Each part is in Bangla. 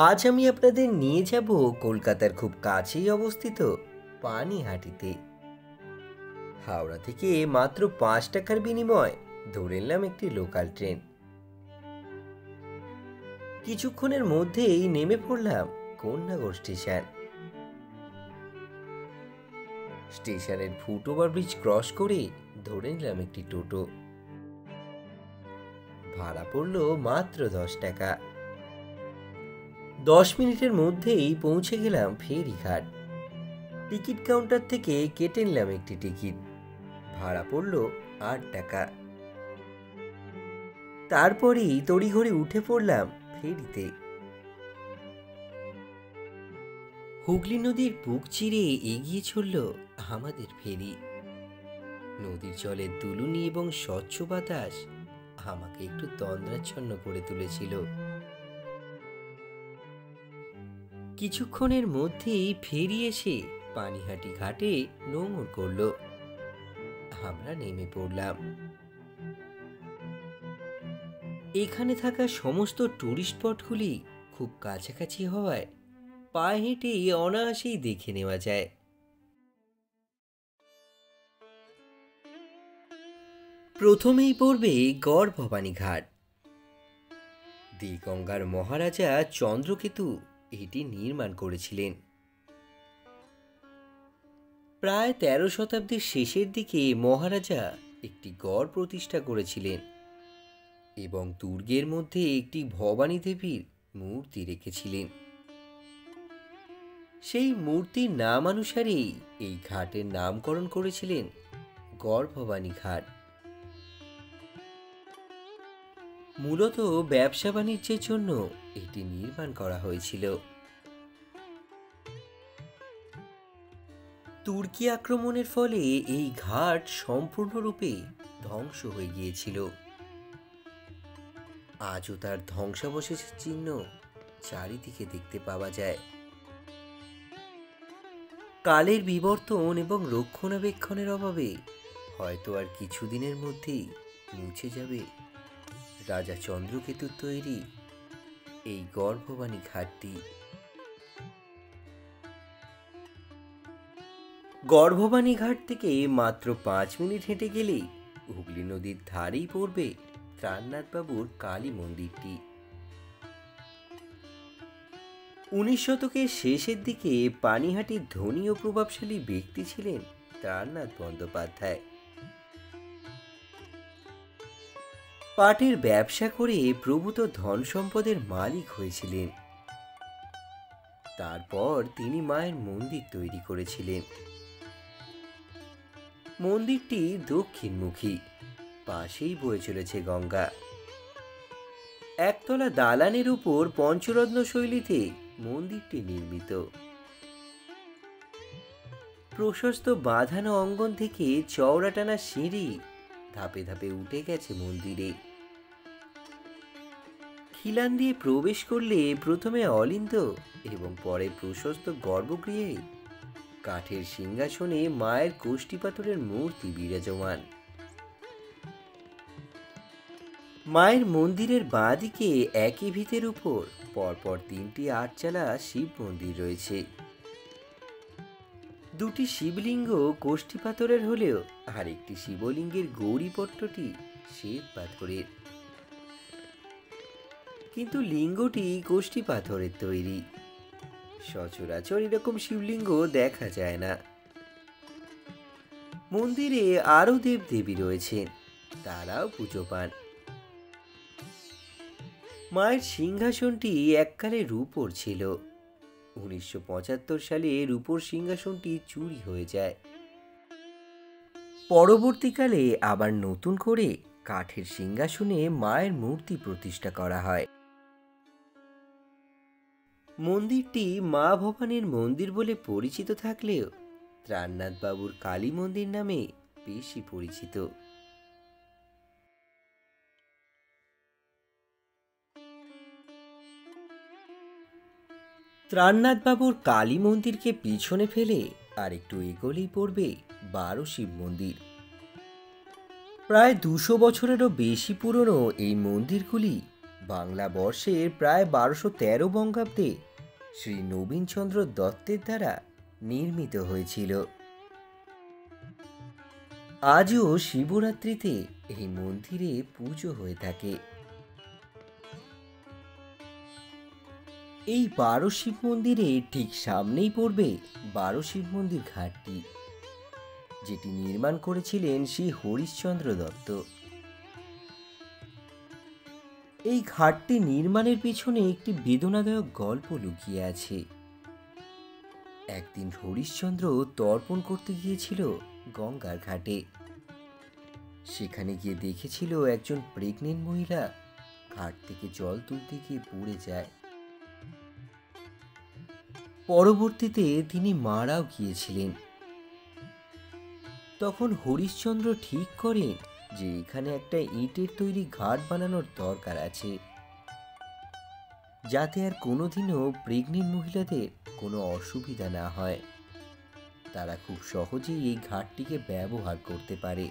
আজ আমি আপনাদের নিয়ে যাব কলকাতার খুব কাছেই অবস্থিত পানিহাটিতে। হাওড়া থেকে মাত্র 5 টাকার বিনিময়ে ধরে নিলাম একটি লোকাল ট্রেন। কিছুক্ষণের মধ্যেই নেমে পড়লাম কন্যাগড় স্টেশন। স্টেশনের ফুটওভার ব্রিজ ক্রস করে ধরে নিলাম একটি টোটো। ভাড়া পড়লো মাত্র 10 টাকা। 10 মিনিটের মধ্যেই পৌঁছে গেলাম ফেরিঘাট। টিকিট কাউন্টার থেকে কেটে নিলাম একটি টিকিট। ভাড়া পড়লো 8 টাকা। তারপরেই তড়িঘড়ি উঠে পড়লাম ফেরিতে। হুগলি নদীর বুক চিরে এগিয়ে চলল আমাদের ফেরি। নদীর জলের দুলুনি এবং স্বচ্ছ বাতাস আমাকে একটু তন্দ্রাচ্ছন্ন করে তুলেছিল। কিছুক্ষণের মধ্যেই ফেরি এসে পানিহাটি ঘাটে নোঙর করল। আমরা নেমে পড়লাম। এখানে থাকা সমস্ত টুরিস্ট স্পটগুলি খুব কাছাকাছি হওয়ায় পায়ে হেঁটে অনায়াসেই দেখে নেওয়া যায়। প্রথমেই পড়বে গড় ভবানী ঘাট। দেগঙ্গার মহারাজা চন্দ্রকেতু এটি নির্মাণ করেছিলেন। প্রায় 13 শতাব্দীর শেষের দিকে মহারাজা একটি গড় প্রতিষ্ঠা করেছিলেন এবং দুর্গের মধ্যে একটি ভবানী দেবীর মূর্তি রেখেছিলেন। সেই মূর্তির নামানুসারেই এই ঘাটের নামকরণ করেছিলেন গড় ভবানী ঘাট। মূলত ব্যবসা বাণিজ্যের জন্য এটি নির্মাণ করা হয়েছিল। তুর্কি আক্রমণের ফলে এই ঘাট সম্পূর্ণরূপে ধ্বংস হয়ে গিয়েছিল। আজও তার ধ্বংসাবশেষের চিহ্ন চারিদিকে দেখতে পাওয়া যায়। কালের বিবর্তন এবং রক্ষণাবেক্ষণের অভাবে হয়তো আর কিছুদিনের মধ্যেই মুছে যাবে রাজা চন্দ্রকেতুর তৈরি এই গড় ভবানী ঘাটটি। গড় ভবানী ঘাট থেকে মাত্র 5 মিনিট হেঁটে গেলেই হুগলি নদীর ধারেই পড়বে ত্রাণনাথ বাবুর কালী মন্দিরটি। 19 শতকের শেষের দিকে পানিহাটির ধনী ও প্রভাবশালী ব্যক্তি ছিলেন ত্রাণনাথ বন্দ্যোপাধ্যায়। পাটের ব্যবসা করে প্রভূত ধন সম্পদের মালিক হয়েছিলেন। তারপর তিনি মায়ের মন্দির তৈরি করেছিলেন। মন্দিরটি দক্ষিণমুখী, পাশেই বয়ে চলেছে গঙ্গা। একতলা দালানের উপর পঞ্চরত্ন শৈলীতে মন্দিরটি নির্মিত। প্রশস্ত বাঁধানো অঙ্গন থেকে চওড়া টানা সিঁড়ি ধাপে ধাপে উঠে গেছে মন্দিরে। খিলান দিয়ে প্রবেশ করলে প্রথমে অলিন্দ এবং পরে প্রশস্ত গর্ভগৃহে কাঠের সিংহাসনে মায়ের কোষ্ঠী পাথরের মূর্তি বিরাজমান। মায়ের মন্দিরের বাঁ দিকে একই ভিতের উপর পরপর 3টি 8চালা শিব মন্দির রয়েছে। দুটি শিবলিঙ্গ কোষ্ঠী পাথরের হলেও আরেকটি শিবলিঙ্গের গৌরীপট্টটি শ্বেত পাথরের, কিন্তু লিঙ্গটি কোষ্ঠী পাথরের তৈরি। সচরাচর এরকম শিবলিঙ্গ দেখা যায় না। মন্দিরে আরও দেবদেবী রয়েছেন, তারাও পুজো পান। মায়ের সিংহাসনটি এককালে রূপোর ছিল। 1975 সালে রূপোর সিংহাসনটি চুরি হয়ে যায়। পরবর্তীকালে আবার নতুন করে কাঠের সিংহাসনে মায়ের মূর্তি প্রতিষ্ঠা করা হয়। মন্দিরটি মা ভবানীর মন্দির বলে পরিচিত থাকলেও ত্রাণনাথ বাবুর কালী মন্দির নামে বেশি পরিচিত। ত্রাণনাথ বাবুর কালী মন্দিরকে পিছনে ফেলে আর একটু এগোলেই পড়বে 12 শিব মন্দির। প্রায় 200 বছরেরও বেশি পুরনো এই মন্দিরগুলি বাংলা বর্ষের প্রায় 1213 বঙ্গাব্দে শ্রী নবীনচন্দ্র দত্তের দ্বারা নির্মিত হয়েছিল। আজও শিবরাত্রিতে এই মন্দিরে পুজো হয়ে থাকে। এই 12 শিব মন্দিরে ঠিক সামনেই পড়বে 12 শিব মন্দির ঘাটটি, যেটি নির্মাণ করেছিলেন শ্রী হরিশ্চন্দ্র দত্ত। এই ঘাটটি নির্মাণের পিছনে একটি বেদনাদায়ক গল্প লুকিয়ে আছে। একদিন হরিশ্চন্দ্র তর্পণ করতে গিয়েছিল গঙ্গার ঘাটে। সেখানে গিয়ে দেখেছিল একজন প্রেগনেন্ট মহিলা ঘাট থেকে জল তুলতে গিয়ে পড়ে যায়। পরবর্তীতে তিনি মারাও গিয়েছিলেন। তখন হরিশ্চন্দ্র ঠিক করেন যে এখানে একটা ইটের তৈরি ঘাট বানানোর দরকার আছে, যাতে আর কোনোদিনও প্রেগনেন্ট মহিলাদের কোনো অসুবিধা না হয়, তারা খুব সহজেই এই ঘাটটিকে ব্যবহার করতে পারে।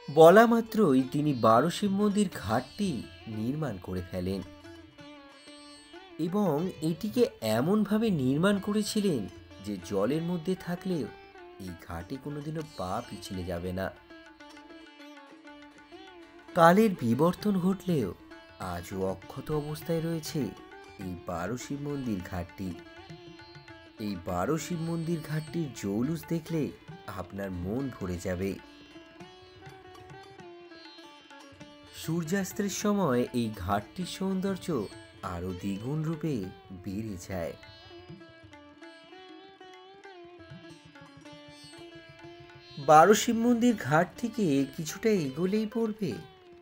বলা মাত্রই তিনি 12 শিব মন্দির ঘাটটি নির্মাণ করে ফেলেন এবং এটিকে এমনভাবে নির্মাণ করেছিলেন যে জলের মধ্যে থাকলেও এই ঘাটে কোনোদিনও পা পিছলে যাবে না। কালের বিবর্তন ঘটলেও আজও অক্ষত অবস্থায় রয়েছে এই 12 শিব মন্দির ঘাটটি। এই 12 শিব মন্দির ঘাটটির জৌলুস দেখলে আপনার মন ভরে যাবে। সূর্যাস্তের সময় এই ঘাটটির সৌন্দর্য আরো দ্বিগুণ রূপে বেড়ে যায়। 12 শিব মন্দির ঘাট থেকে কিছুটা এগোলেই পড়বে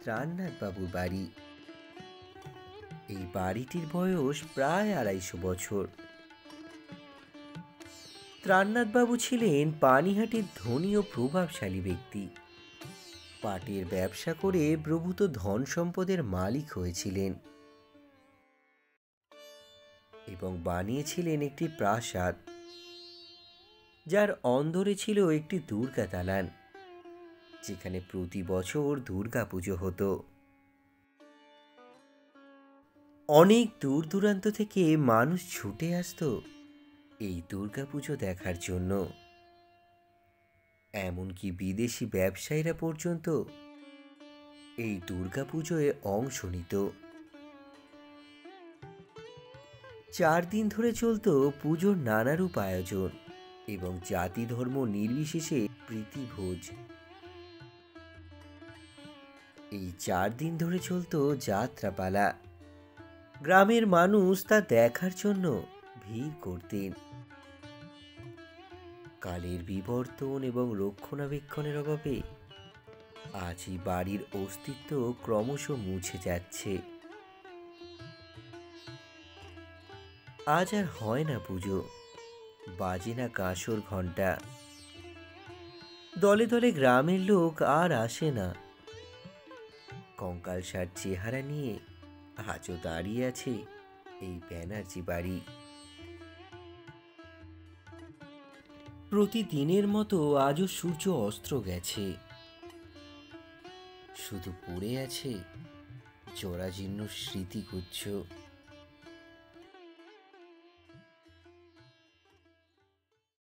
ত্রাণনাথ বাবুর বাড়ি। এই বাড়িটির বয়স প্রায় 250 বছর। ত্রাণনাথ বাবু ছিলেন পানিহাটির ধনী ও প্রভাবশালী ব্যক্তি। পাটের ব্যবসা করে প্রভূত ধন সম্পদের মালিক হয়েছিলেন এবং বানিয়েছিলেন একটি প্রাসাদ, যার অন্দরে ছিল একটি দুর্গা দালান, যেখানে প্রতি বছর দুর্গা পুজো হতো। অনেক দূর দূরান্ত থেকে মানুষ ছুটে আসতো এই দুর্গা পুজো দেখার জন্য। এমনকি বিদেশি ব্যবসায়ীরা পর্যন্ত এই দুর্গা পুজোয় অংশ নিত। 4 দিন ধরে চলতো পুজোর নানারূপ আয়োজন এবং জাতি ধর্ম নির্বিশেষে প্রীতিভোজ। এই 4 দিন ধরে চলতো যাত্রাপালা। গ্রামের মানুষ তা দেখার জন্য ভিড় করতেন। কালের বিবর্তন এবং রক্ষণাবেক্ষণের অভাবে আজ এই বাড়ির অস্তিত্ব ক্রমশ মুছে যাচ্ছে। আজ আর হয় না পুজো, বাজে না কাঁসর ঘণ্টা। দলে দলে গ্রামের লোক আর আসে না। কঙ্কালসার চেহারা নিয়ে আজও দাঁড়িয়ে আছে এই ব্যানার্জি বাড়ি। প্রতিদিনের মতো আজও সূর্য অস্ত গেছে। শুধু পড়ে আছে জরাজীর্ণ স্মৃতিগুচ্ছ।